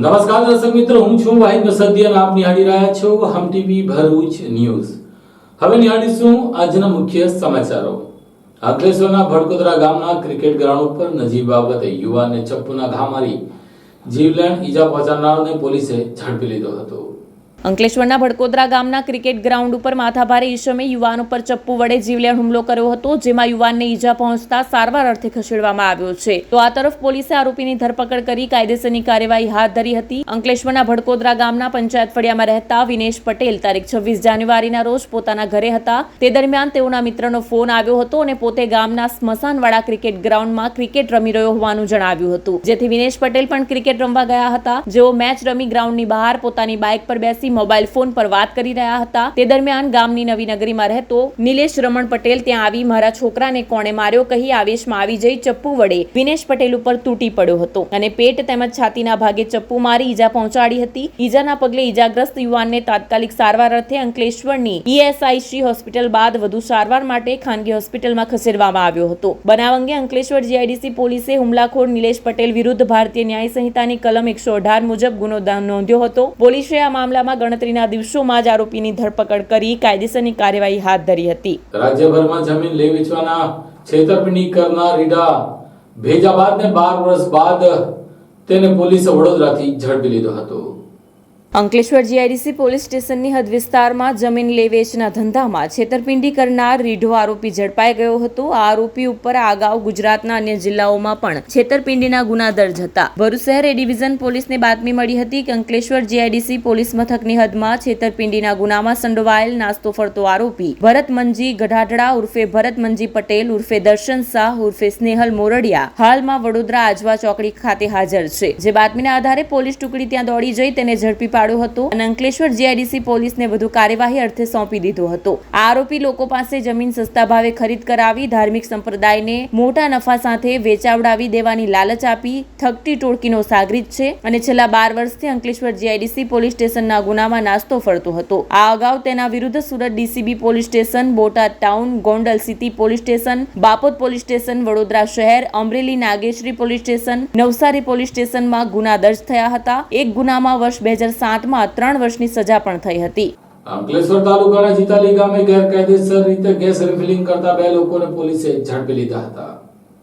નમસ્કાર દર્શક મિત્રો, હું છું વાહિદ મસદિયા અને આપ નિહાળી રહ્યા છો હમ ટીવી ભરૂચ ન્યૂઝ। હવે નિહાળીશું આજના મુખ્ય સમાચારો। અંકલેશ્વરના ભડકોદરા ગામના ક્રિકેટ ગ્રાઉન્ડ ઉપર નજીબ બાબતે યુવાનને ચપ્પુના ઘા મારી જીવલેણ ઈજા પહોંચાડનારને પોલીસે ઝડપી લીધો હતો। અંકલેશ્વરના ભડકોદરા ગામના ક્રિકેટ ગ્રાઉન્ડ ઉપર માથાભારે ઈસમે યુવાન ઉપર ચપ્પુ વડે જીવલેણ હુમલો કર્યો હતો, જેમાં યુવાનને ઈજા પહોંચતા સારવાર અર્થે ખસેડવામાં આવ્યો છે। તો આ તરફ પોલીસે આરોપીની ધરપકડ કરી કાયદેસરની કાર્યવાહી હાથ ધરી હતી। અંકલેશ્વરના ભડકોદરા ગામના પંચાયત ફળિયામાં રહેતા વિનેશ પટેલ તારીખ 26 જાન્યુઆરીના રોજ પોતાના ઘરે હતા। તે દરમિયાન તેઓના મિત્રનો ફોન આવ્યો હતો અને પોતે ગામના સ્મશાનવાળા ક્રિકેટ ગ્રાઉન્ડમાં ક્રિકેટ રમી રહ્યો હોવાનું જણાવ્યું હતું, જેથી વિનેશ પટેલ પણ ક્રિકેટ રમવા ગયા હતા। જેઓ મેચ રમી ગ્રાઉન્ડની બહાર પોતાની બાઇક પર બેસી મોબાઈલ ફોન પર વાત કરી રહ્યા હતા। તે દરમિયાન ગામની નવી નગરીમાં રહેતો નિલેશ રમણ પટેલ ત્યાં આવી મારા છોકરાને કોણે માર્યો કહી આવેશમાં આવી જઈ ચપ્પુ વડે વિનેશ પટેલ ઉપર તૂટી પડ્યો હતો અને પેટ તેમજ છાતીના ભાગે ચપ્પુ મારી ઈજા પહોંચાડી હતી। ઈજાના પગલે ઈજાગ્રસ્ત યુવાનને તાત્કાલિક સારવાર અર્થે અંકલેશ્વરની ESIC હોસ્પિટલ બાદ વધુ સારવાર માટે ખાનગી હોસ્પિટલમાં ખસેડવામાં આવ્યો હતો। બનાવ અંગે અંકલેશ્વર GIDC પોલીસે હુમલાખોર નિલેશ પટેલ વિરુદ્ધ ભારતીય ન્યાય સંહિતાની કલમ 118 મુજબ ગુનો નોંધ્યો હતો। પોલીસે આ મામલામાં ગણતરીના દિવસોમાં જ આરોપીની ધરપકડ કરી કાયદેસરની કાર્યવાહી હાથ ધરી હતી। રાજ્યભરમાં જમીન લે વેચવાના છેતરપિંડી કરનાર રીડા ભેજાબાદને 12 વર્ષ બાદ તેને પોલીસે વડોદરાથી ઝડપી લીધો હતો। અંકલેશ્વર GIDC પોલીસ સ્ટેશનની હદ વિસ્તારમાં જમીન લે વેચના ધંધામાં છેતરપિંડી કરનાર રીઢો આરોપી ઝડપાઈ ગયો હતો। આ આરોપી ઉપર અગાઉ ગુજરાતના અન્ય જિલ્લાઓમાં પણ છેતરપિંડીના ગુના દર્જ હતા। ભરૂચ શહેર એ ડિવિઝન પોલીસને બાતમી મળી હતી કે અંકલેશ્વર GIDC પોલીસ મથકની હદમાં છેતરપિંડીના ગુનામાં સંડોવાયેલ નાસ્તો ફરતો આરોપી ભરત મંજી ગઢાઢડા ઉર્ફે ભરત મંજી પટેલ ઉર્ફે દર્શન શાહ ઉર્ફે સ્નેહલ મોરડિયા હાલમાં વડોદરા આજવા ચોકડી ખાતે હાજર છે। જે બાતમીના આધારે પોલીસ ટુકડી ત્યાં દોડી જઈ તેને ઝડપી હતો અને અંકલેશ્વર GIDC પોલીસને વધુ કાર્યવાહી અર્થે સોંપી દીધો હતો। આ આરોપી લોકો પાસે જમીન સસ્તા ભાવે ખરીદ કરાવી ધાર્મિક સંપ્રદાયને મોટા નફા સાથે વેચાવડાવી દેવાની લાલચ આપી થકટી ટોળકીનો સાગરીત છે અને છેલ્લા 12 વર્ષથી અંકલેશ્વર GIDC પોલીસ સ્ટેશનના ગુનામાં નાસ્તો ફરતો હતો। આ અગાઉ તેના વિરુદ્ધ Surat DCB police station, Botad town, Gondal city police station, Bapod police station, Vadodara શહેર, Amreli Nageshri police station, Navsari police સ્ટેશનમાં ગુના દર્જ થયા હતા। એક ગુનામાં વર્ષ 2007 માં 3 વર્ષની સજા પણ થઈ હતી। અંકલેશ્વર તાલુકાના જીતાલી ગામે ગેરકાયદેસર રીતે ગેસ રિફિલિંગ કરતા 2 લોકોને પોલીસે ઝડપી લીધા હતા।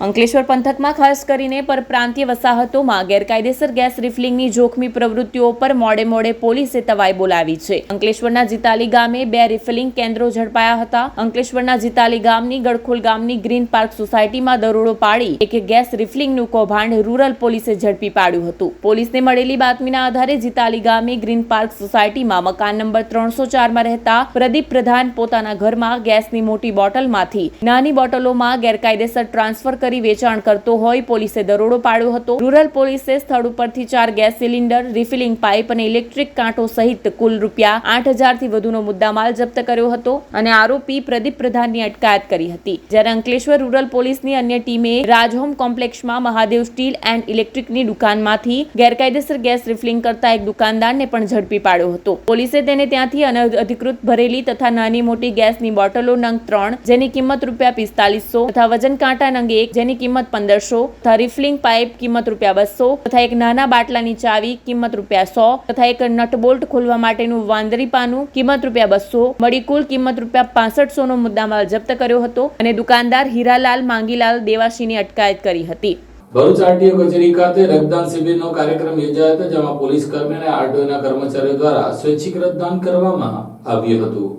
અંકલેશ્વર પંથકમાં ખાસ કરીને પરપ્રાંતીય વસાહતોમાં ગેરકાયદેસર ગેસ રિફિલિંગની જોખમી પ્રવૃત્તિઓ પર મોડે પોલીસે તવાઈ બોલાવી છે। અંકલેશ્વરના જીતાલી ગામે 2 રિફિલિંગ કેન્દ્રો ઝડપાયા હતા। અંકલેશ્વરના જીતાલી ગામની ગડખોલ ગામની ગ્રીન પાર્ક સોસાયટીમાં દરોડો પાડી એક ગેસ રિફિલિંગનું કૌભાંડ રૂરલ પોલીસે ઝડપી પાડ્યું હતું। પોલીસને મળેલી બાતમીના આધારે જીતાલી ગામે ગ્રીન પાર્ક સોસાયટીમાં મકાન નંબર 304માં રહેતા પ્રદીપ પ્રધાન પોતાના ઘરમાં ગેસની મોટી બોટલમાંથી નાની બોટલોમાં ગેરકાયદેસર ટ્રાન્સફર કરી વેચાણ કરતો હોય પોલીસે દરોડો પાડ્યો હતો। રૂરલ પોલીસે સ્થળ ઉપરથી 4 ગેસ સિલિન્ડર, રિફિલિંગ પાઇપ અને ઇલેક્ટ્રિક કાંટો સહિત કુલ રૂપિયા 8,000 થી વધુનો મુદ્દામાલ જપ્ત કર્યો હતો અને આરોપી પ્રદીપ પ્રધાનની અટકાયત કરી હતી। જ્યારે અંકલેશ્વર રૂરલ પોલીસની અન્ય ટીમે રાજહોમ કોમ્પ્લેક્સમાં મહાદેવ સ્ટીલ એન્ડ ઇલેક્ટ્રિકની દુકાનમાંથી ગેરકાયદેસર ગેસ રિફિલિંગ કરતા એક દુકાનદારને પણ ઝડપી પાડ્યો હતો। પોલીસે તેને ત્યાંથી અનધિકૃત ભરેલી તથા નાની મોટી ગેસની બોટલો નંગ 3 જેની કિંમત રૂપિયા 4500 તથા વજન કાંટા નંગ 1 જેની કિંમત 1500 તથા રિફિલિંગ પાઇપ કિંમત રૂપિયા 200 તથા એક નાના બાટલાની ચાવી કિંમત રૂપિયા 100 તથા એક નટ બોલ્ટ ખોલવા માટેનું વાંદરી પાનું કિંમત રૂપિયા 200 મળી કુલ કિંમત રૂપિયા 6500 નો મુદ્દામાલ જપ્ત કર્યો હતો અને દુકાનદાર હીરાલાલ માંગીલાલ દેવાશીની અટકાયત કરી હતી। ભરૂચ RTO કચેરી ખાતે રક્તદાન શિબિરનો કાર્યક્રમ યોજાયો હતો, જેમાં પોલીસ કર્મી અને RTOના કર્મચારીઓ દ્વારા સ્વૈચ્છિક રક્તદાન કરવામાં આવ્યું હતું।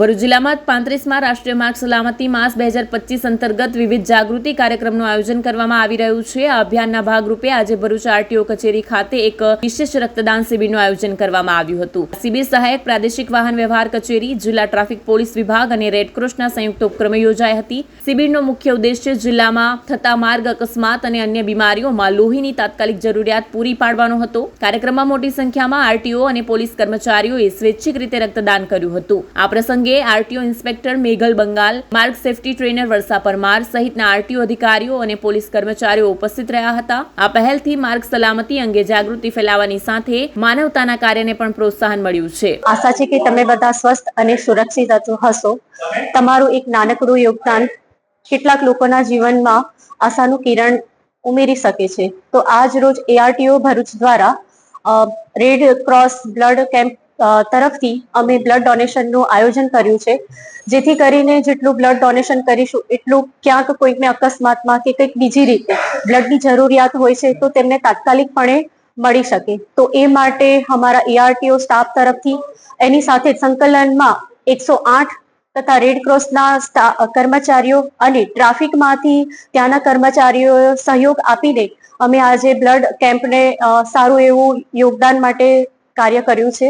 ભરૂચ જિલ્લામાં 35માં રાષ્ટ્રીય માર્ગ સલામતી માસ 2025 અંતર્ગત વિવિધ જાગૃતિ કાર્યક્રમનું આયોજન કરવામાં આવી રહ્યું છે। આ અભિયાનના ભાગરૂપે આજે ભરૂચ RTO કચેરી ખાતે એક વિશેષ રક્તદાન શિબિરનું આયોજન કરવામાં આવ્યું હતું। શિબિર સહાયક પ્રાદેશિક વાહન વ્યવહાર કચેરી, જિલ્લા ટ્રાફિક પોલીસ વિભાગ અને રેડક્રોસના સંયુક્ત ઉપક્રમે યોજાઈ હતી। શિબિરનો મુખ્ય ઉદ્દેશ્ય જિલ્લામાં થતા માર્ગ અકસ્માત અને અન્ય બીમારીઓમાં લોહીની તાત્કાલિક જરૂરિયાત પૂરી પાડવાનો હતો। કાર્યક્રમમાં મોટી સંખ્યામાં RTO અને પોલીસ કર્મચારીઓએ સ્વૈચ્છિક રીતે રક્તદાન કર્યું હતું। આ પ્રસંગે RTO ઇન્સ્પેક્ટર મેઘલ બંગાલ, માર્ગ સેફટી ટ્રેનર વર્ષા પરમાર સહિતના RTO અધિકારીઓ અને પોલીસ કર્મચારીઓ ઉપસ્થિત રહ્યા હતા। આ પહેલથી માર્ગ સલામતી અંગે જાગૃતિ ફેલાવવાની સાથે માનવતાના કાર્યને પણ પ્રોત્સાહન મળ્યું છે। આશા છે કે તમે બધા સ્વસ્થ અને સુરક્ષિત હશો। તમારું એક નાનકડું યોગદાન કેટલાક લોકોના જીવનમાં આશાનું કિરણ ઉમેરી શકે છે। તો આજ રોજ ARTO ભરૂચ દ્વારા રેડ ક્રોસ બ્લડ કેમ્પ તરફથી અમે બ્લડ ડોનેશનનું આયોજન કર્યું છે, જેથી કરીને જેટલું બ્લડ ડોનેશન કરીશું એટલું ક્યાંક કોઈકને અકસ્માતમાં કે કંઈક બીજી રીતે બ્લડની જરૂરિયાત હોય છે તો તેમને તાત્કાલિકપણે મળી શકે. તો એ માટે અમારા ERTO સ્ટાફ તરફથી એની સાથે સંકલનમાં 108 તથા રેડ ક્રોસના કર્મચારીઓ અને ટ્રાફિકમાંથી ત્યાંના કર્મચારીઓ સહયોગ આપીને અમે આજે બ્લડ કેમ્પને સારું એવું યોગદાન માટે કાર્ય કર્યું છે.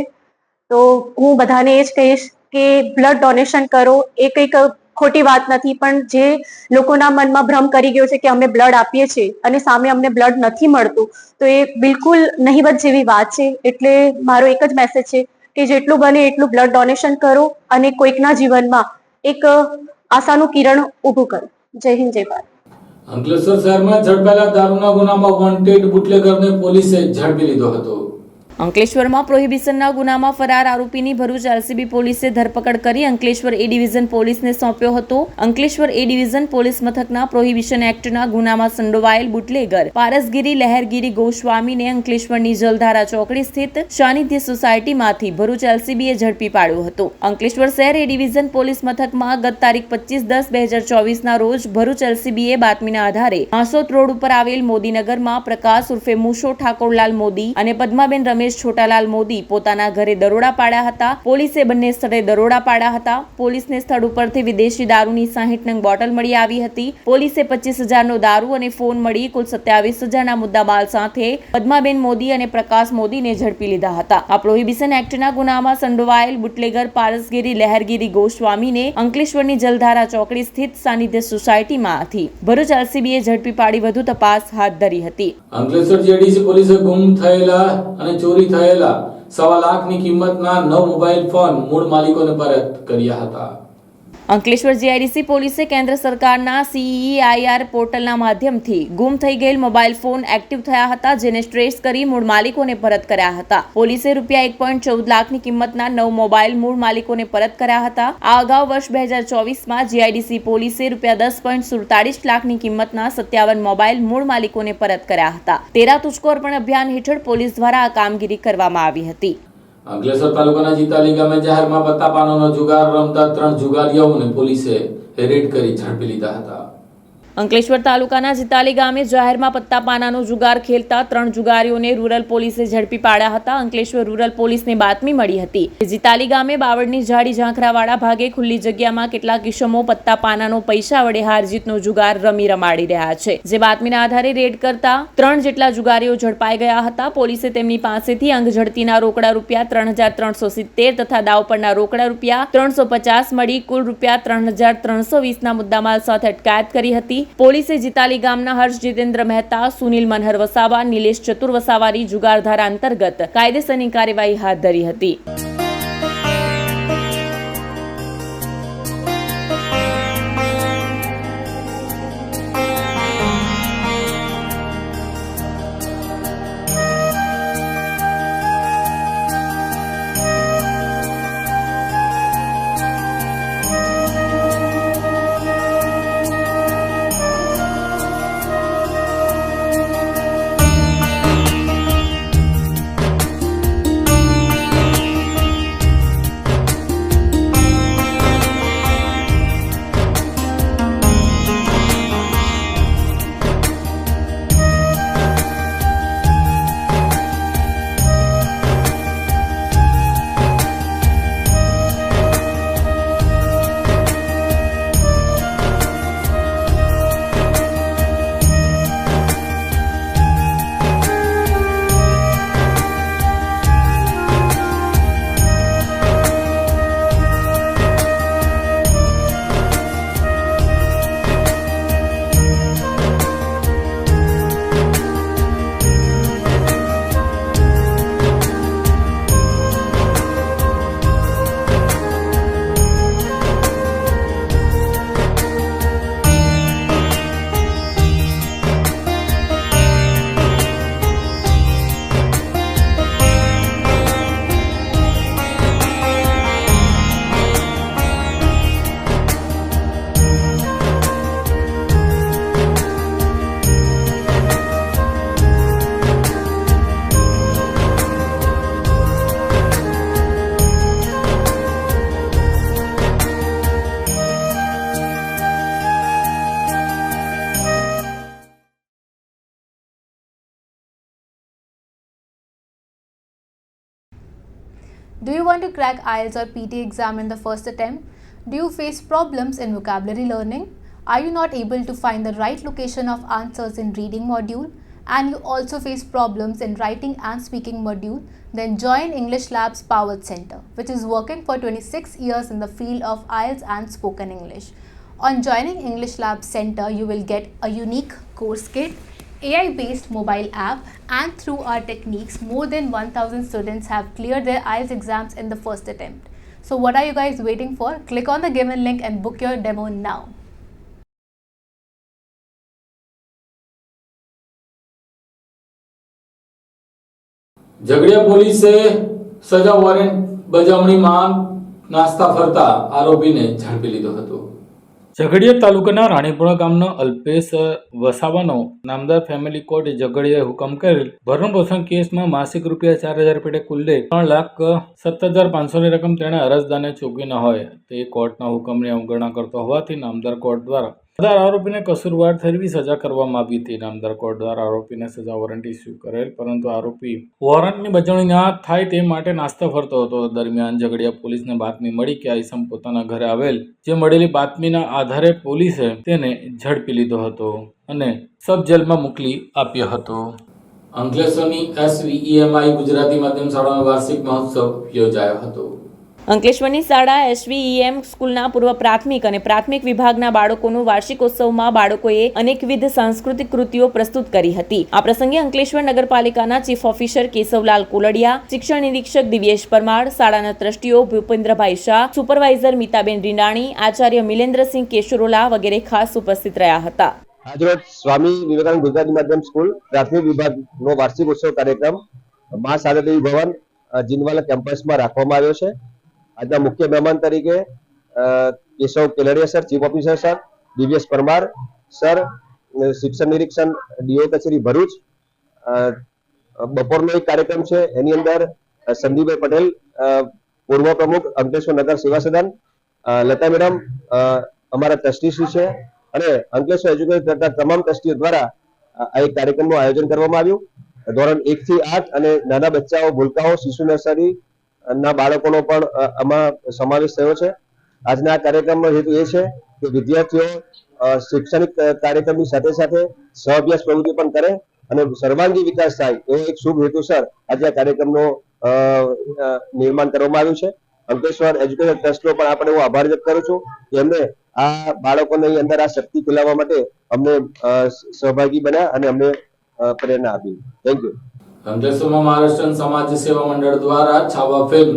તો હું બધાને એ જ કહીશ કે બ્લડ ડોનેશન કરો. એ કંઈક ખોટી વાત નથી, પણ જે લોકોના મનમાં ભ્રમ કરી ગયો છે કે અમે બ્લડ આપીએ છીએ અને સામે અમને બ્લડ નથી મળતું, તો એ બિલકુલ નહીવત જેવી વાત છે. એટલે મારો એક જ મેસેજ છે કે જેટલું બને એટલું બ્લડ ડોનેશન કરો અને કોઈકના જીવનમાં એક આશાનું કિરણ ઊભું કરો. જય હિન્દ, જય ભારત. અંકલેશ્વર શહેરમાં ઝડપાયેલા દારૂના ગુનામાં વોન્ટેડ બુટલેગરને પોલીસે ઝડપી લીધો હતો. અંકલેશ્વરમાં પ્રોહિબિશનના ગુનામાં ફરાર આરોપીની ભરૂચ LCB પોલીસે ધરપકડ કરી અંકલેશ્વર A ડિવિઝન પોલીસને સોંપ્યો હતો. અંકલેશ્વર A ડિવિઝન પોલીસ મથકના પ્રોહિબિશન એક્ટના ગુનામાં સંડોવાયેલ બુટલેગર પારસગીરી લહેરગીરી ગોસ્વામીને અંકલેશ્વરની જલધારા ચોકડી સ્થિત સાનિધ્ય સોસાયટીમાંથી ભરૂચ LCBએ ઝડપી પાડ્યો હતો. અંકલેશ્વર શહેર A ડિવિઝન પોલીસ મથકમાં ગત તારીખ 25/10/2024ના રોજ ભરૂચ LCBએ બાતમીના આધારે હાંસોદ રોડ ઉપર આવેલ મોદીનગરમાં પ્રકાશ ઉર્ફે મુશો ઠાકોરલાલ મોદી અને પદ્માબેન રમેશ છોટાલાલ મોદી પોતાના ઘરે દરોડા પાડ્યા હતા. પોલીસે બંને સ્થળે દરોડા પાડ્યા હતા. પોલીસને સ્થળ ઉપરથી વિદેશી દારૂની 60 નંગ બોટલ મળી આવી હતી. પોલીસે 25,000નો દારૂ અને ફોન મળી કુલ 27,000ના મુદ્દામાલ સાથે પદ્માબેન મોદી અને પ્રકાશ મોદીને ઝડપી લીધા હતા. આ પ્રોહિબિશન એક્ટના ગુનામાં સંડોવાયેલ બુટલેગર પારસગીરી લહેરગીરી ગોસ્વામીને અંકલેશ્વરની જલધારા ચોકડી સ્થિત સાનિધ્ય સોસાયટીમાંથી ભરૂચ LCBએ ઝડપી પાડી વધુ તપાસ હાથ ધરી હતી. અંકલેશ્વર JDC પોલીસે ગુમ થયેલા અને ચોરી થયેલા 1.25 લાખની કિંમતના 9 મોબાઈલ ફોન મૂળ માલિકોને પરત કર્યા હતા. અંકલેશ્વર GIDC પોલીસે કેન્દ્ર સરકારના CEIR પોર્ટલના માધ્યમથી ગુમ થઈ ગયેલ મોબાઈલ ફોન એક્ટિવ થયા હતા, જેને ટ્રેસ કરી મૂળ માલિકોને પરત કર્યા હતા. પોલીસે ₹1.14 લાખની કિંમતના 9 મોબાઈલ મૂળ માલિકોને પરત કર્યા હતા. આ અગાઉ વર્ષ 2024માં GIDC પોલીસે ₹10.47 લાખની કિંમતના 57 મોબાઈલ મૂળ માલિકોને પરત કર્યા હતા. 13 તુચકો અર્પણ અભિયાન હેઠળ પોલીસ દ્વારા આ કામગીરી કરવામાં આવી હતી. અંકલેશ્વર તાલુકાના જીતાલી ગામે જાહેરમાં પત્તા પાનોનો જુગાર રમતા 3 જુગારીઓને પોલીસે રેડ કરી ઝડપી લીધા હતા. અંકલેશ્વર તાલુકાના જીતાલી ગામે જાહેરમાં પત્તા પાનાનો જુગાર ખેલતા 3 જુગારીઓને રૂરલ પોલીસે ઝડપી પાડ્યા હતા. અંકલેશ્વર રૂરલ પોલીસને બાતમી મળી હતી કે જીતાલી ગામે બાવળની ઝાડી ઝાંખરાવાળા ભાગે ખુલ્લી જગ્યામાં કેટલાક કિસ્મો પત્તા પાનાનો પૈસા વડે હારજીતનો જુગાર રમાડી રહ્યા છે. જે બાતમીના આધારે રેડ કરતા 3 જેટલા જુગારીઓ ઝડપાઈ ગયા હતા. પોલીસે તેમની પાસેથી અંગ ઝડતીના રોકડા ₹3,370 તથા દાવ પરના રોકડા ₹350 મળી કુલ ₹3,320ના મુદ્દામાલ સાથે અટકાયત કરી હતી. પોલીસે જીતાલી ગામના હર્ષ જીતેન્દ્ર મહેતા, સુનિલ મનહર વસાવા, નિલેશ ચતુર વસાવાની જુગારધારા અંતર્ગત કાયદેસરની કાર્યવાહી હાથ ધરી હતી. Do you want to crack IELTS or PT exam in the first attempt? Do you face problems in vocabulary learning? Are you not able to find the right location of answers in reading module? And you also face problems in writing and speaking module? Then join English Labs Powered Center, which is working for 26 years in the field of IELTS and spoken English. On joining English Labs Center, you will get a unique course kit, AI-based mobile app, and through our techniques, more than 1,000 students have cleared their IELTS exams in the first attempt. So what are you guys waiting for? Click on the given link and book your demo now. Jhagadia પોલીસે સજા warrant બજાવણીમાં નાસ્તા ફરતા આરોપીને ઝડપી લીધો હતો. ઝઘડિયા તાલુકાના રાણીપુરા ગામનો અલ્પેશ વસાવાનો નામદાર ફેમિલી કોર્ટે ઝઘડિયાએ હુકમ કરેલ ભરણપોષણ કેસમાં માસિક ₹4,000 પેટે કુલ્લે 3,07,500 ની રકમ તેણે અરજદારને ચૂકવી ન હોય તે કોર્ટના હુકમની અવગણના કરતો હોવાથી નામદાર કોર્ટ દ્વારા સદર આરોપીને કસૂરવાર ઠેરવી સજા કરવામાં આવી હતી. નામદાર કોર્ટ દ્વારા આરોપીને સજા વોરંટ ઇસ્યુ કરેલ, પરંતુ આરોપી વોરંટની બજાવણી ના થાય તે માટે નાસ્તો ફરતો હતો. દરમિયાન ઝઘડિયા પોલીસને બાતમી મળી કે આ ઈસમ પોતાના ઘરે આવેલ, જે મળેલી બાતમીના આધારે પોલીસે તેને ઝડપી લીધો હતો અને સબ જેલમાં મોકલી આપ્યો હતો. અંકલેશ્વરની SVEMI ગુજરાતી માધ્યમ શાળાનો વાર્ષિક મહોત્સવ યોજાયો હતો. અંકલેશ્વરની શાળા SVEM સ્કૂલના પૂર્વ પ્રાથમિક અને પ્રાથમિક વિભાગના બાળકોનું વાર્ષિકોત્સવમાં બાળકોએ અનેકવિધ સાંસ્કૃતિક કૃતિઓ પ્રસ્તુત કરી હતી. આ પ્રસંગે અંકલેશ્વર નગરપાલિકાના ચીફ ઓફિસર કેશવલાલ કોલડિયા, શિક્ષણ નિરીક્ષક દિવ્યેશ પરમાર, શાળાના ટ્રસ્ટીઓ ભૂપેન્દ્રભાઈ શાહ, સુપરવાઇઝર મિતાબેન રીંડાણી, આચાર્ય મિલેન્દ્રસિંહ કેશુરોલા વગેરે ખાસ ઉપસ્થિત રહ્યા હતા. આજરોજ સ્વામી વિવેકાનંદ ગુજરાતી માધ્યમ સ્કૂલ પ્રાથમિક વિભાગનો વાર્ષિક ઉત્સવ કાર્યક્રમ મા શારદાદેવી ભવન જીનવાલા કેમ્પસમાં રાખવામાં આવ્યો છે. આજના મુખ્ય મહેમાન તરીકે Keshav Keldiya sir, chief officer sir, Divyesh Parmar sir, શિક્ષણ નિરીક્ષણ ડીઓ કચેરી ભરૂચ. બપોરનો એક કાર્યક્રમ છે, એની અંદર સંદીપભાઈ પટેલ, પૂર્વ પ્રમુખ અંકલેશ્વર નગર સેવા સદન, લતા મેડમ અમારા ટ્રસ્ટીશ્રી છે અને અંકલેશ્વર એજ્યુકેશન કરતા તમામ ટ્રસ્ટીઓ દ્વારા આ એક કાર્યક્રમનું આયોજન કરવામાં આવ્યું. ધોરણ 1 થી 8 અને નાના બચ્ચાઓ, ભૂલકાઓ, શિશુ નર્સરી ના બાળકોનો પણ આમાં સમાવેશ થયો છે. આજના આ કાર્યક્રમનો હેતુ એ છે કે વિદ્યાર્થીઓ શૈક્ષણિક કાર્યક્રમની સાથે સાથે સહઅભ્યાસ પ્રવૃત્તિ પણ કરે અને સર્વાંગી વિકાસ થાય એવો એક શુભ હેતુસર આજે આ કાર્યક્રમનો નિર્માણ કરવામાં આવ્યું છે. અંકલેશ્વર એજ્યુકેશન ટ્રસ્ટનો પણ આપણે હું આભાર વ્યક્ત કરું છું કે એમને આ બાળકોની અંદર આ શક્તિ ફેલાવવા માટે અમને સહભાગી બન્યા અને અમને પ્રેરણા આપી. Thank you. અંકલેશ્વરમાં મહારાષ્ટ્ર સમાજ સેવા મંડળ દ્વારા છાવા ફિલ્મ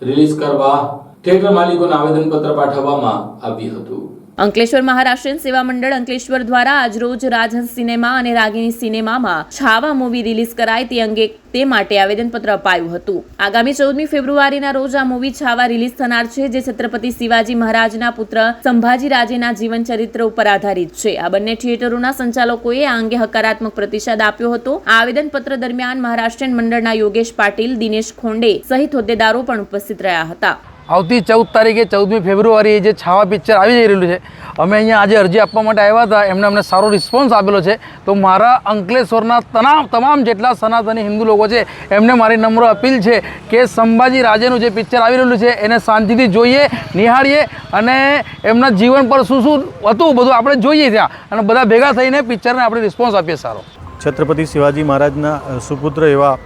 રિલીઝ કરવા થિયેટર માલિકોને આવેદનપત્ર પાઠવવામાં આવ્યું હતું. અંકલેશ્વર મહારાષ્ટ્રીયન સેવા મંડળ અંકલેશ્વર દ્વારા આજરોજ રાજહંસ સિનેમા અને રાગિણી સિનેમામાં છાવા મૂવી રિલીઝ કરાય તે અંગે તે માટે આવેદનપત્ર અપાયું હતું. આગામી 14મી ફેબ્રુઆરીના રોજ આ મૂવી છાવા રિલીઝ થનાર છે, જે છત્રપતિ શિવાજી મહારાજના પુત્ર સંભાજી રાજેના જીવન ચરિત્ર ઉપર આધારિત છે. આ બંને થિયેટરોના સંચાલકોએ આ અંગે હકારાત્મક પ્રતિસાદ આપ્યો હતો. આ આવેદનપત્ર દરમિયાન મહારાષ્ટ્રીયન મંડળના યોગેશ પાટીલ, દિનેશ ખોંડે સહિત હોદ્દેદારો પણ ઉપસ્થિત રહ્યા હતા. આવતી 14 તારીખે 14મી ફેબ્રુઆરીએ જે છાવા પિક્ચર આવી જઈ રહેલું છે, અમે અહીંયા આજે અરજી આપવા માટે આવ્યા હતા. એમને અમને સારો રિસ્પોન્સ આપેલો છે. તો મારા અંકલેશ્વરના તમામ જેટલા સનાતની હિન્દુ લોકો છે એમને મારી નમ્ર અપીલ છે કે સંભાજી રાજેનું જે પિક્ચર આવી રહેલું છે એને શાંતિથી જોઈએ, નિહાળીએ અને એમના જીવન પર શું શું હતું બધું આપણે જોઈએ ત્યાં અને બધા ભેગા થઈને પિક્ચરને આપણે રિસ્પોન્સ આપીએ સારો. છત્રપતિ શિવાજી મહારાજના સુપુત્ર એવા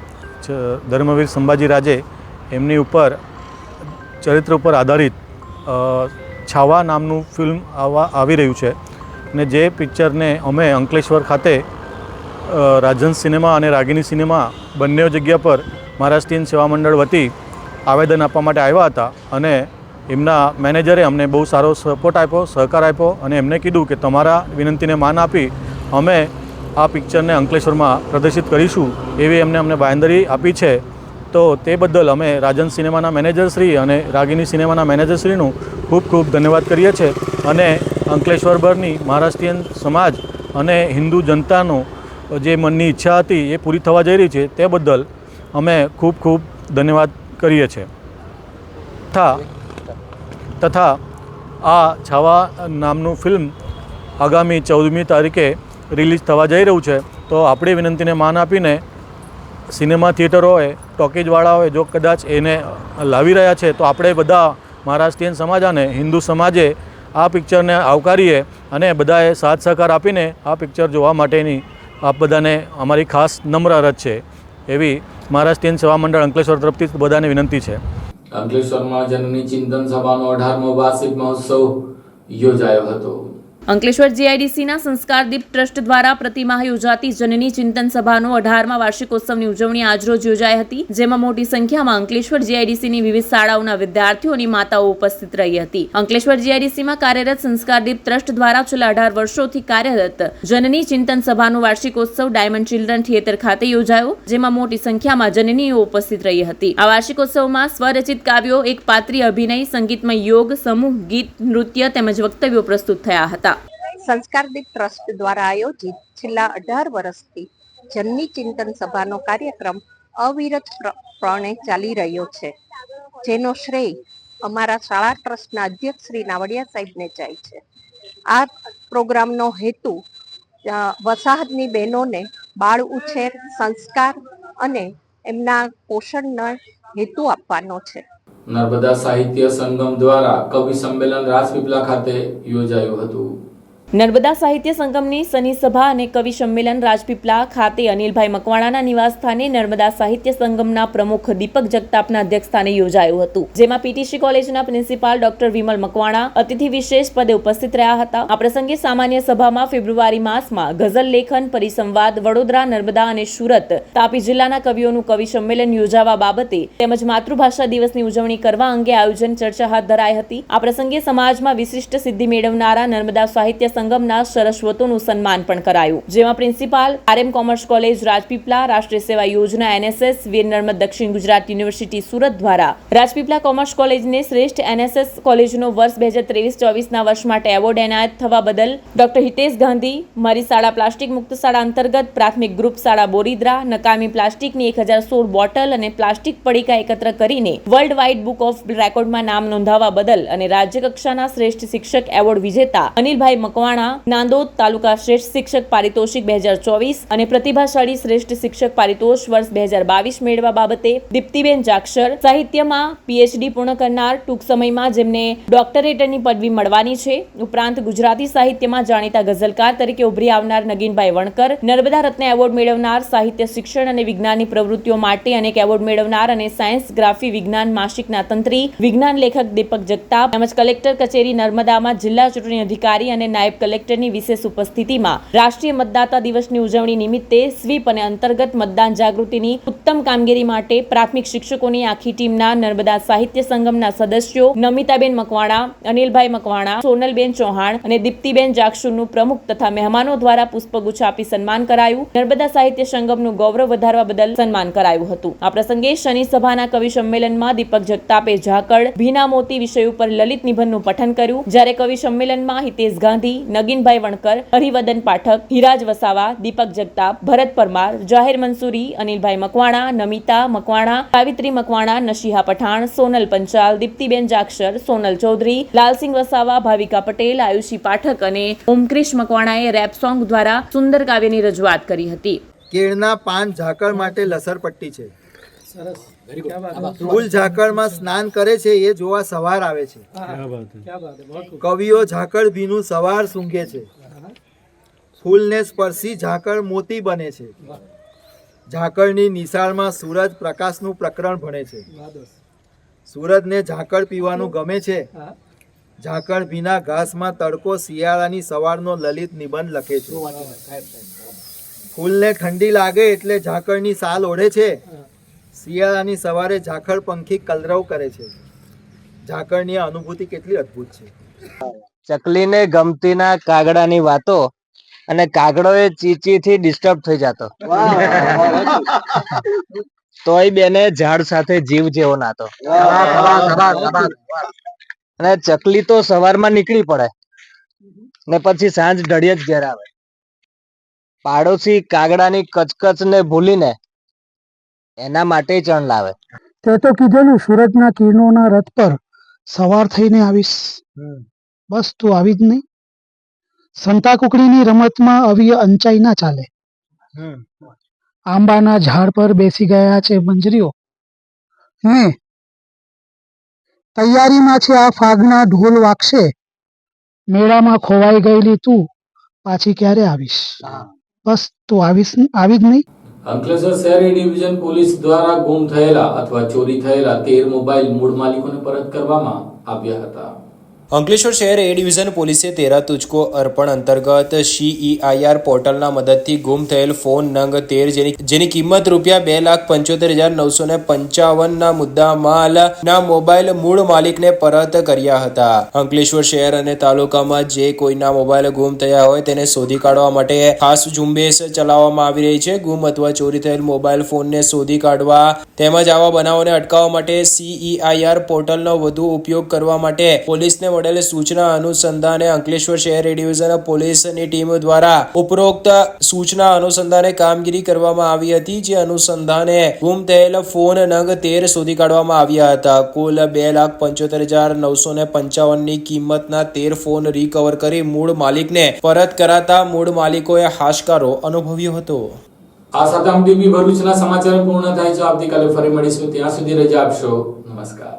ધર્મવીર સંભાજી રાજે એમની ઉપર ચરિત્ર ઉપર આધારિત છાવા નામનું ફિલ્મ આવી રહ્યું છે ને જે પિક્ચરને અમે અંકલેશ્વર ખાતે રાજહંસ સિનેમા અને રાગિણી સિનેમા બંને જગ્યા પર મહારાષ્ટ્રીયન સેવા મંડળ વતી આવેદન આપવા માટે આવ્યા હતા અને એમના મેનેજરે અમને બહુ સારો સપોર્ટ આપ્યો, સહકાર આપ્યો અને એમને કીધું કે તમારા વિનંતીને માન આપી અમે આ પિક્ચરને અંકલેશ્વરમાં પ્રદર્શિત કરીશું એવી અમને બાંયધરી આપી છે. તો તે બદલ અમે રાજહંસ સિનેમાના મેનેજરશ્રી અને રાગિણી સિનેમાના મેનેજરશ્રીનું ખૂબ ખૂબ ધન્યવાદ કરીએ છીએ અને અંકલેશ્વરભરની મહારાષ્ટ્રીયન સમાજ અને હિન્દુ જનતાનો જે મનની ઈચ્છા હતી એ પૂરી થવા જઈ રહી છે તે બદલ અમે ખૂબ ખૂબ ધન્યવાદ કરીએ છીએ. તથા આ છાવા નામનું ફિલ્મ આગામી 14મી તારીખે રિલીઝ થવા જઈ રહ્યું છે. તો આપણી વિનંતીને માન આપીને સિનેમા થિયેટર હોય, ટોકીજવાળા હોય, જો કદાચ એને લાવી રહ્યા છે તો આપણે બધા મહારાષ્ટ્રીયન સમાજ અને હિન્દુ સમાજે આ પિક્ચરને આવકારીએ અને બધાએ સાથ સહકાર આપીને આ પિક્ચર જોવા માટેની આપ બધાને અમારી ખાસ નમ્ર અરજ છે એવી મહારાષ્ટ્રીયન સેવા મંડળ અંકલેશ્વર તરફથી બધાને વિનંતી છે. અંકલેશ્વરમાં જનની ચિંતન સભાનો 18મો વાર્ષિક મહોત્સવ યોજાયો હતો. અંકલેશ્વર જીઆઈડીસીના સંસ્કારદીપ ટ્રસ્ટ દ્વારા પ્રતિમાહ યોજાતી જનની ચિંતન સભાનો 18મા વાર્ષિકોત્સવની ઉજવણી આજરોજ યોજાઈ હતી, જેમાં મોટી સંખ્યામાં અંકલેશ્વર જીઆઈડીસીની વિવિધ શાળાઓના વિદ્યાર્થીઓ અને માતાઓ ઉપસ્થિત રહી હતી. અંકલેશ્વર જીઆઈડીસીમાં કાર્યરત સંસ્કારદીપ ટ્રસ્ટ દ્વારા છેલ્લા 18 વર્ષોથી કાર્યરત જનની ચિંતન સભાનો વાર્ષિકોત્સવ ડાયમંડ ચિલ્ડ્રન થિયેટર ખાતે યોજાયો, જેમાં મોટી સંખ્યામાં જનનીઓ ઉપસ્થિત રહી હતી. આ વાર્ષિકોત્સવમાં સ્વરચિત કાવ્યો, એક પાત્રીય અભિનય, સંગીતમય યોગ, સમૂહ ગીત, નૃત્ય તેમજ વક્તવ્યો પ્રસ્તુત થયા હતા. સંસ્કારદીપ ટ્રસ્ટ દ્વારા આયોજિત છેલ્લા 18 વર્ષથી જનની ચિંતન સભાનો કાર્યક્રમ અવિરતપણે ચાલી રહ્યો છે, જેનો શ્રેય અમારા શાળા ટ્રસ્ટના અધ્યક્ષ શ્રી નાવડિયા સાહેબને જાય છે. આ પ્રોગ્રામનો હેતુ વસાહતની બહેનોને બાળ ઉછેર, સંસ્કાર અને એમના પોષણનો હેતુ આપવાનો છે. નર્મદા સાહિત્ય સંગમ દ્વારા કવિ સંમેલન રાજપીપળા ખાતે યોજાયું હતું. નર્મદા સાહિત્ય સંગમની શનિ સભા અને કવિ સંમેલન રાજપીપળા ખાતે અનિલભાઈ મકવાણાના નિવાસસ્થાને નર્મદા સાહિત્ય સંગમના પ્રમુખ દીપક જગતાપના અધ્યક્ષસ્થાને યોજાયું હતું, જેમાં પીટીસી કોલેજના પ્રિન્સિપાલ ડોક્ટર વિમલ મકવાણા અતિથિ વિશેષ પદે ઉપસ્થિત રહ્યા હતા. આ પ્રસંગે સામાન્ય સભામાં ફેબ્રુઆરી માસમાં ગઝલ લેખન, પરિસંવાદ, વડોદરા, નર્મદા અને સુરત, તાપી જિલ્લાના કવિઓનું કવિ સંમેલન યોજાવા બાબતે તેમજ માતૃભાષા દિવસની ઉજવણી કરવા અંગે આયોજન ચર્ચા હાથ ધરાઈ હતી. આ પ્રસંગે સમાજમાં વિશિષ્ટ સિદ્ધિ મેળવનારા નર્મદા સાહિત્ય સંગમના સરસ્વતોનું સન્માન પણ કરાયું, જેમાં principal RM commerce college Rajpipla, રાષ્ટ્રીય સેવા યોજના NSS, વીર નર્મદ દક્ષિણ ગુજરાત યુનિવર્સિટી સુરત દ્વારા રાજપીપળા કોમર્સ કોલેજને શ્રેષ્ઠ NSS કોલેજનો વર્ષ 2023-24ના વર્ષ માટે એવોર્ડ એનાયત થવા બદલ ડોક્ટર હિતેશ ગાંધી, મારી શાળા પ્લાસ્ટિક મુક્ત શાળા અંતર્ગત પ્રાથમિક ગ્રુપ શાળા બોરીદ્રા નકામી પ્લાસ્ટિકની 1016 બોટલ અને પ્લાસ્ટિક પડીકા એકત્ર કરીને વર્લ્ડ વાઇડ બુક ઓફ રેકોર્ડમાં નામ નોંધાવવા બદલ અને રાજ્ય કક્ષાના શ્રેષ્ઠ શિક્ષક એવોર્ડ વિજેતા અનિલભાઈ મકવાણા નાંદોદ તાલુકા શ્રેષ્ઠ શિક્ષક પારિતોષિક 2024 અને પ્રતિભાશાળી શ્રેષ્ઠ શિક્ષક પારિતોષ વર્ષ 2022 મેળવવા બાબતે દીપ્તિબેન જાક્ષર, સાહિત્યમાં PhD પૂર્ણ કરનાર, ટૂંક સમયમાં જેમને ડોક્ટરેટની પદવી મળવાની છે, ઉપરાંત ગુજરાતી સાહિત્યમાં જાણીતા ગઝલકાર તરીકે ઉભરી આવનાર નગીનભાઈ વણકર, નર્મદા રત્ન એવોર્ડ મેળવનાર, સાહિત્ય, શિક્ષણ અને વિજ્ઞાનની પ્રવૃત્તિઓ માટે અનેક એવોર્ડ મેળવનાર અને સાયન્સ ગ્રાફી વિજ્ઞાન માસિકના તંત્રી, વિજ્ઞાન લેખક દીપક જગતાપ તેમજ કલેક્ટર કચેરી નર્મદામાં જિલ્લા ચૂંટણી અધિકારી અને નાયબ કલેક્ટરની વિશેષ ઉપસ્થિતિમાં રાષ્ટ્રીય મતદાતા દિવસની ઉજવણી નિમિત્તે સ્વીપ અને અંતર્ગત મતદાન જાગૃતિની ઉત્તમ કામગીરી માટે પ્રાથમિક શિક્ષકોની આખી ટીમના નર્મદા સાહિત્ય સંગમના સદસ્યો નમિતાબેન મકવાણા, અનિલભાઈ મકવાણા, સોનલબેન ચૌહાણ અને દીપ્તિબેન જાક્ષુરનું પ્રમુખ તથા મહેમાનો દ્વારા પુષ્પગુચ્છ આપી સન્માન કરાયું. નર્મદા સાહિત્ય સંગમનું ગૌરવ વધારવા બદલ સન્માન કરાયું હતું. આ પ્રસંગે શનિ સભાના કવિ સંમેલનમાં દીપક જગતાપે ઝાકળ, ભીના મોતી વિષય ઉપર લલિત નિબંધનું પઠન કર્યું, જ્યારે કવિ સંમેલનમાં હિતેશ ગાંધી, નગીનભાઈ વણકર, હરિવદન પાઠક, હિરાજ વસાવા, દીપક જગતાપ, ભરત પરમાર, જાહેર મંસૂરી, અનિલભાઈ મકવાણા, નમિતા મકવાણા, સાવિત્રી મકવાણા, નશીહા પઠાણ, સોનલ પંચાલ, દીપ્તિબેન જાક્ષર, સોનલ ચૌધરી, લાલસિંહ વસાવા, ભાવિકા પટેલ, આયુષી પાઠક અને ઓમક્રિશ મકવાણાએ રેપ સોંગ દ્વારા સુંદર કાવ્યની રજૂઆત કરી હતી. કેળના પાન ઝાકળ માટે લસરપટ્ટી છે. ફૂલ ઝાકળમાં સ્નાન કરે છે એ જોવા સવાર આવે છે. કવિઓ ઝાકળ ભીનું સવાર સૂંઘે છે. ફૂલને સ્પર્શી ઝાકળ મોતી બને છે. ઝાકળની નિશાળમાં સૂરજ પ્રકાશનું પ્રકરણ ભણે છે. સૂરજને ઝાકળ પીવાનું ગમે છે. ઝાકળ ભીના ઘાસમાં તડકો શિયાળાની સવારનો લલિત નિબંધ લખે છે. ફૂલને ઠંડી લાગે એટલે ઝાકળની સાલ ઓઢે છે. શિયાળાની સવારે ઝાકળ પંખી કલરવ કરે છે. ઝાકળની અનુભૂતિ કેટલી અદ્ભુત છે. ચકલીને ગમતી ના કાગડાની વાતો અને કાગડો એ ચીચી થી ડિસ્ટર્બ થઈ જતો, તોય બેને ઝાડ સાથે જીવ જેવો નાતો. અને ચકલી તો સવારમાં નીકળી પડે ને પછી સાંજ ઢળીએ જ ઘેર આવે. પાડોશી કાગડાની કચકચ ને ભૂલીને એના માટે ચણ લાવે. તે તો કીધેલું સૂરજના કિરણોના રથ પર સવાર થઈને આવીશ, બસ તું આવી જ નહીં. સંતા કુકડીની રમતમાં અવિય અંચાઈ ના ચાલે. આંબાના ઝાડ પર બેસી ગયા છે મંજરીઓ. હે તૈયારીમાં છે આ ફાગના ઢોલ વાગશે. મેળામાં ખોવાઈ ગયેલી તું પાછી ક્યારે આવીશ? બસ તું આવી જ નહીં. અંકલેશ્વર શહેર એ ડિવિઝન પોલીસ દ્વારા ગુમ થયેલા અથવા ચોરી થયેલા 13 મોબાઈલ મૂળ માલિકોને પરત કરવામાં આવ્યા હતા. અંકલેશ્વર શહેર એ ડિવિઝન પોલીસે તેરા તુજકો અર્પણ અંતર્ગત CEIR પોર્ટલના મદદથી ગુમ થયેલ ફોન નંગ 13 જેની કિંમત ₹2,75,955 ના મુદ્દામાલ ના મોબાઈલ મૂળ માલિકને પરત કર્યા હતા. અંકલેશ્વર શહેર અને તાલુકામાં જે કોઈના મોબાઈલ ગુમ થયા હોય તેને શોધી કાઢવા માટે ખાસ ઝુંબેશ ચલાવવામાં આવી રહી છે. ગુમ અથવા ચોરી થયેલ મોબાઈલ ફોનને શોધી કાઢવા તેમજ આવા બનાવોને અટકાવવા માટે CEIR પોર્ટલનો વધુ ઉપયોગ કરવા માટે પોલીસને મળેલ સૂચના અનુસંધાને અંકલેશ્વર શહેર ડિવિઝન પોલીસની ટીમ દ્વારા ઉપરોક્ત સૂચના અનુસંધાને કામગીરી કરવામાં આવી હતી. જે અનુસંધાને ગુમ થયેલ ફોન નંગ 13 શોધી કાઢવામાં આવ્યા હતા. કુલ 2,75,955 ની કિંમતના 13 ફોન રિકવર કરી મૂળ માલિકને પરત કરાતા મૂળ માલિકોએ હાશકારો અનુભવ્યો હતો. આ સાથે આમ ટીવી ભરૂચના સમાચાર પૂર્ણ થાય છે. આવતીકાલે ફરી મળીશું. ત્યાં સુધી રજા આપશો. નમસ્કાર.